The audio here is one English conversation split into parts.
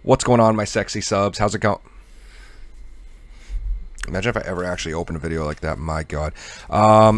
What's going on, my sexy subs? How's it going? Imagine if I ever actually opened a video like that. My God.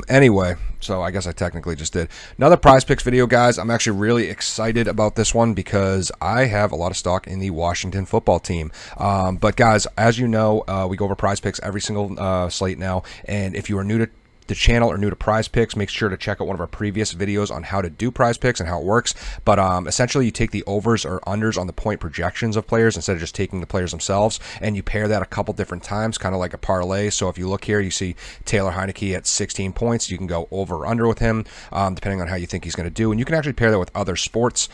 Anyway, so I guess I technically just did. Another Prizepicks video, guys. I'm actually really excited about this one because I have a lot of stock in the Washington football team. But, guys, as you know, we go over Prizepicks every single slate now. And if you are new to the channel or new to Prizepicks, make sure to check out one of our previous videos on how to do Prizepicks and how it works. But essentially, you take the overs or unders on the point projections of players instead of just taking the players themselves, and you pair that a couple different times, kind of like a parlay. So if you look here, you see Taylor Heineke at 16 points. You can go over or under with him, depending on how you think he's going to do. And you can actually pair that with other sports.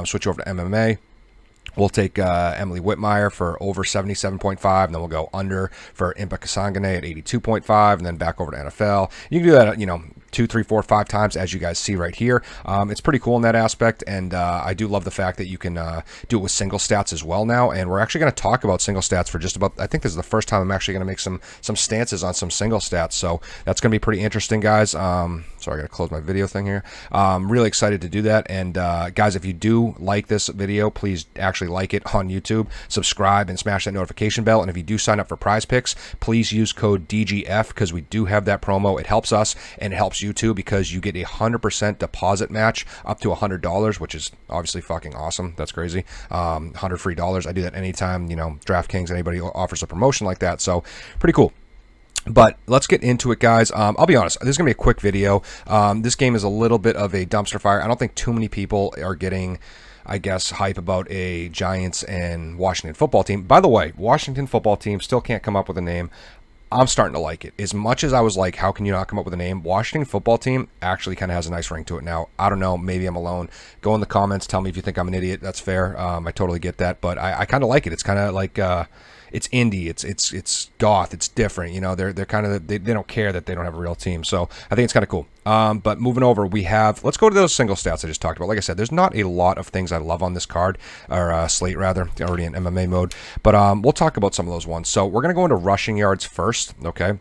Switch over to MMA. We'll take Emily Whitmire for over 77.5, and then we'll go under for Impa Kasangane at 82.5, and then back over to NFL. You can do that, 2, 3, 4, 5 times, as you guys see right here. It's pretty cool in that aspect, and I do love the fact that you can do it with single stats as well now, and we're actually going to talk about single stats for just about, I think this is the first time I'm actually going to make some stances on some single stats, so that's going to be pretty interesting, guys. Sorry, I got to close my video thing here. I'm really excited to do that, and guys, if you do like this video, please actually like it on YouTube, subscribe, and smash that notification bell. And if you do sign up for Prizepicks, please use code DGF because we do have that promo. It helps us and it helps you too because you get a 100% deposit match up to $100, which is obviously fucking awesome. That's crazy. $100 free dollars. I do that anytime, DraftKings, anybody offers a promotion like that. So pretty cool. But let's get into it, guys. I'll be honest, this is going to be a quick video. This game is a little bit of a dumpster fire. I don't think too many people are getting, I guess, hype about a Giants and Washington football team. By the way, Washington football team still can't come up with a name. I'm starting to like it. As much as I was like, how can you not come up with a name? Washington football team actually kind of has a nice ring to it now. I don't know. Maybe I'm alone. Go in the comments. Tell me if you think I'm an idiot. That's fair. I totally get that. But I kind of like it. It's kind of like... it's indie, it's goth, it's different. They're kind of, they don't care that they don't have a real team. So I think it's kind of cool. But moving over, let's go to those single stats I just talked about. Like I said, there's not a lot of things I love on this card, or slate rather, already in MMA mode. But we'll talk about some of those ones. So we're going to go into rushing yards first, okay?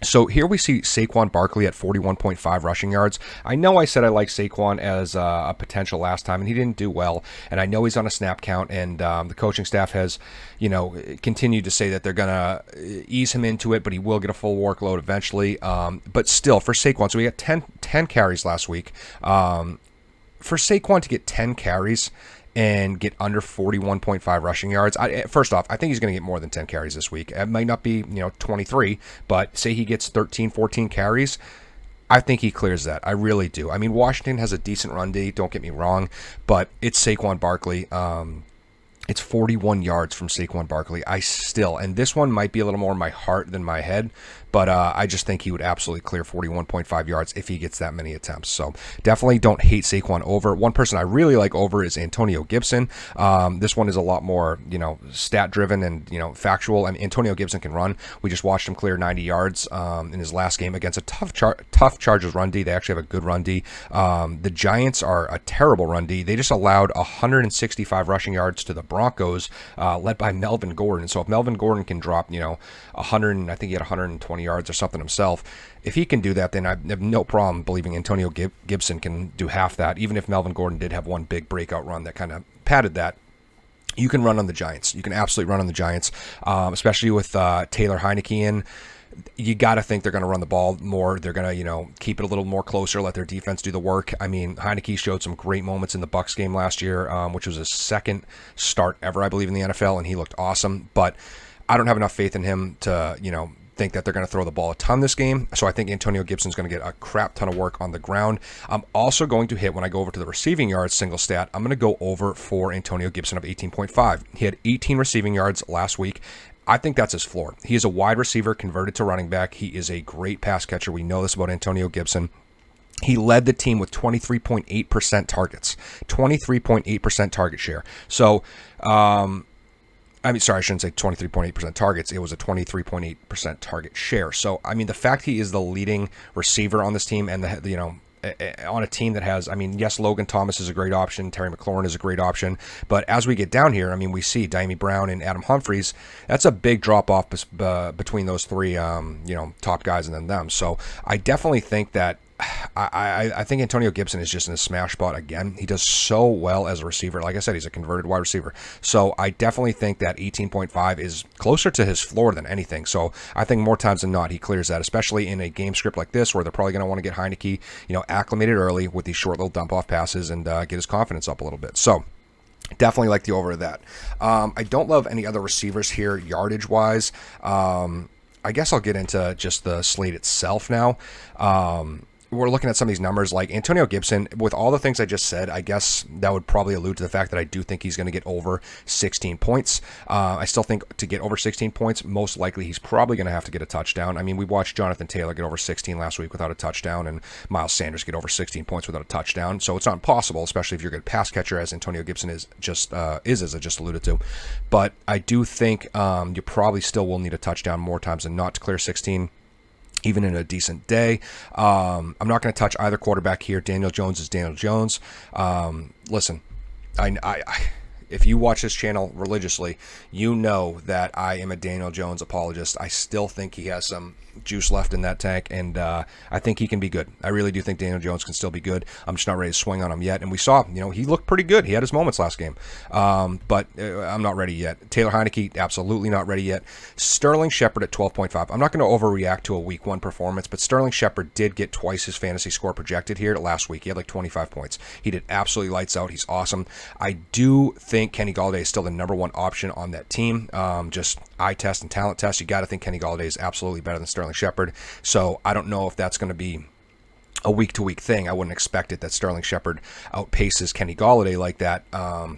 So here we see Saquon Barkley at 41.5 rushing yards. I know I said I like Saquon as a potential last time, and he didn't do well. And I know he's on a snap count, and the coaching staff has, continued to say that they're going to ease him into it, but he will get a full workload eventually. But still, for Saquon, so we got 10 carries last week. For Saquon to get 10 carries and get under 41.5 rushing yards. First off, I think he's going to get more than 10 carries this week. It might not be, 23, but say he gets 13, 14 carries, I think he clears that. I really do. I mean, Washington has a decent run D, don't get me wrong, but it's Saquon Barkley. It's 41 yards from Saquon Barkley. And this one might be a little more in my heart than my head, but I just think he would absolutely clear 41.5 yards if he gets that many attempts. So definitely don't hate Saquon over. One person I really like over is Antonio Gibson. This one is a lot more, stat driven and, factual. I mean, Antonio Gibson can run. We just watched him clear 90 yards in his last game against a tough Chargers run D. They actually have a good run D. The Giants are a terrible run D. They just allowed 165 rushing yards to the Broncos, led by Melvin Gordon. So if Melvin Gordon can drop, 100, I think he had 120 yards or something himself. If he can do that, then I have no problem believing Antonio Gibson can do half that. Even if Melvin Gordon did have one big breakout run that kind of padded that, you can run on the Giants. You can absolutely run on the Giants, especially with Taylor Heineke in. You got to think they're going to run the ball more. They're going to, keep it a little more closer, let their defense do the work. I mean, Heineke showed some great moments in the Bucs game last year, which was his second start ever, I believe, in the NFL, and he looked awesome. But I don't have enough faith in him to, think that they're going to throw the ball a ton this game. So I think Antonio Gibson's going to get a crap ton of work on the ground. I'm also going to hit, when I go over to the receiving yards single stat, I'm going to go over for Antonio Gibson of 18.5. He had 18 receiving yards last week. I think that's his floor. He is a wide receiver converted to running back. He is a great pass catcher. We know this about Antonio Gibson. He led the team with 23.8% targets, 23.8% target share. So, I shouldn't say 23.8% targets. It was a 23.8% target share. So, I mean, the fact he is the leading receiver on this team and on a team that has, yes, Logan Thomas is a great option. Terry McLaurin is a great option. But as we get down here, we see Diami Brown and Adam Humphries. That's a big drop-off between those three, top guys and then them. So I definitely think that I think Antonio Gibson is just in a smash spot again. He does so well as a receiver. Like I said, he's a converted wide receiver. So I definitely think that 18.5 is closer to his floor than anything. So I think more times than not, he clears that, especially in a game script like this where they're probably going to want to get Heineke, acclimated early with these short little dump-off passes and get his confidence up a little bit. So definitely like the over of that. I don't love any other receivers here yardage-wise. I guess I'll get into just the slate itself now. We're looking at some of these numbers like Antonio Gibson. With all the things I just said, I guess that would probably allude to the fact that I do think he's going to get over 16 points. I still think to get over 16 points, most likely he's probably going to have to get a touchdown. I mean, we watched Jonathan Taylor get over 16 last week without a touchdown, and Miles Sanders get over 16 points without a touchdown. So it's not impossible, especially if you're a good pass catcher, as Antonio Gibson is, as I just alluded to. But I do think you probably still will need a touchdown more times than not to clear 16. Even in a decent day. I'm not going to touch either quarterback here. Daniel Jones is Daniel Jones. Listen, if you watch this channel religiously, you know that I am a Daniel Jones apologist. I still think he has some juice left in that tank, and I think he can be good. I really do think Daniel Jones can still be good. I'm just not ready to swing on him yet. And we saw, he looked pretty good. He had his moments last game, but I'm not ready yet. Taylor Heineke, absolutely not ready yet. Sterling Shepard at 12.5. I'm not going to overreact to a week 1 performance, but Sterling Shepard did get twice his fantasy score projected here last week. He had like 25 points. He did absolutely lights out. He's awesome. I do think Kenny Golladay is still the number 1 option on that team. Just eye test and talent test. You got to think Kenny Golladay is absolutely better than Sterling Shepard. So I don't know if that's going to be a week-to-week thing. I wouldn't expect it that Sterling Shepard outpaces Kenny Golladay like that.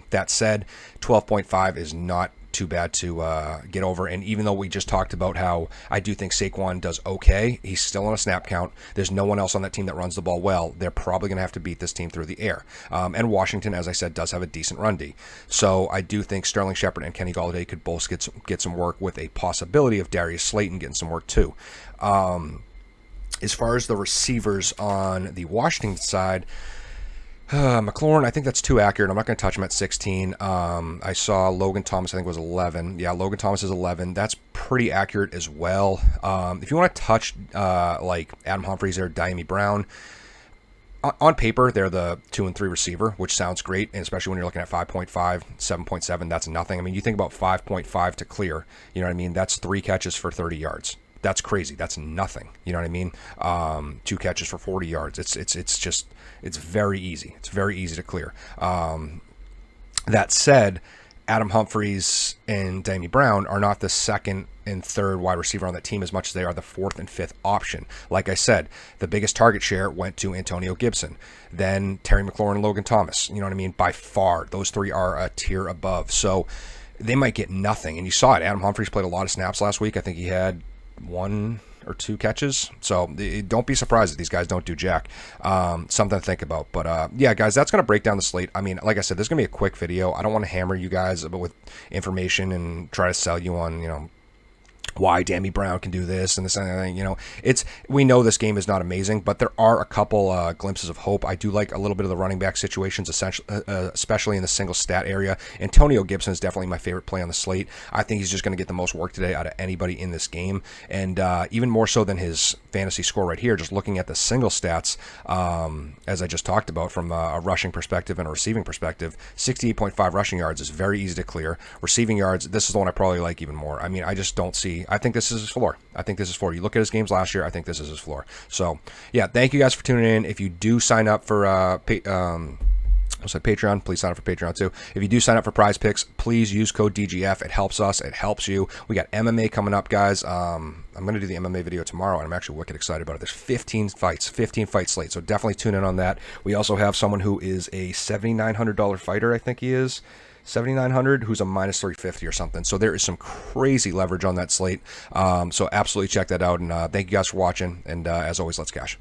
That said, 12.5 is not too bad to get over. And even though we just talked about how I do think Saquon does okay, he's still on a snap count. There's no one else on that team that runs the ball well. They're probably going to have to beat this team through the air. And Washington, as I said, does have a decent run D. So I do think Sterling Shepard and Kenny Golladay could both get some work, with a possibility of Darius Slayton getting some work too. As far as the receivers on the Washington side, McLaurin, I think that's too accurate. I'm not going to touch him at 16. I saw Logan Thomas, I think was 11. Yeah, Logan Thomas is 11. That's pretty accurate as well. If you want to touch like Adam Humphries or Diami Brown, on paper, they're the 2 and 3 receiver, which sounds great, and especially when you're looking at 5.5, 7.7, that's nothing. I mean, you think about 5.5 to clear, you know what I mean? That's 3 catches for 30 yards. That's crazy. That's nothing. You know what I mean? 2 catches for 40 yards. It's very easy. It's very easy to clear. That said, Adam Humphries and Diami Brown are not the 2nd and 3rd wide receiver on that team as much as they are the 4th and 5th option. Like I said, the biggest target share went to Antonio Gibson, then Terry McLaurin and Logan Thomas. You know what I mean? By far, those 3 are a tier above. So they might get nothing. And you saw it. Adam Humphries played a lot of snaps last week. I think he had 1 or 2 catches. So don't be surprised if these guys don't do jack. Something to think about. But yeah, guys, that's going to break down the slate. I mean, like I said, this is going to be a quick video. I don't want to hammer you guys with information and try to sell you on, why Diami Brown can do this and this and that. We know this game is not amazing, but there are a couple glimpses of hope. I do like a little bit of the running back situations, especially in the single stat area. Antonio Gibson is definitely my favorite play on the slate. I think he's just going to get the most work today out of anybody in this game, and even more so than his fantasy score right here. Just looking at the single stats, as I just talked about from a rushing perspective and a receiving perspective, 68.5 rushing yards is very easy to clear. Receiving yards, this is the one I probably like even more. I mean, I just don't see. I think this is his floor. You look at his games last year, I think this is his floor. So, yeah, thank you guys for tuning in. If you do sign up for Patreon, please sign up for Patreon too. If you do sign up for Prizepicks, please use code DGF. It helps us. It helps you. We got MMA coming up, guys. I'm going to do the MMA video tomorrow, and I'm actually wicked excited about it. There's 15 fight slate, so definitely tune in on that. We also have someone who is a $7,900 fighter, I think he is. 7,900, who's a minus 350 or something. So there is some crazy leverage on that slate. So absolutely check that out. And thank you guys for watching. And as always, let's cash.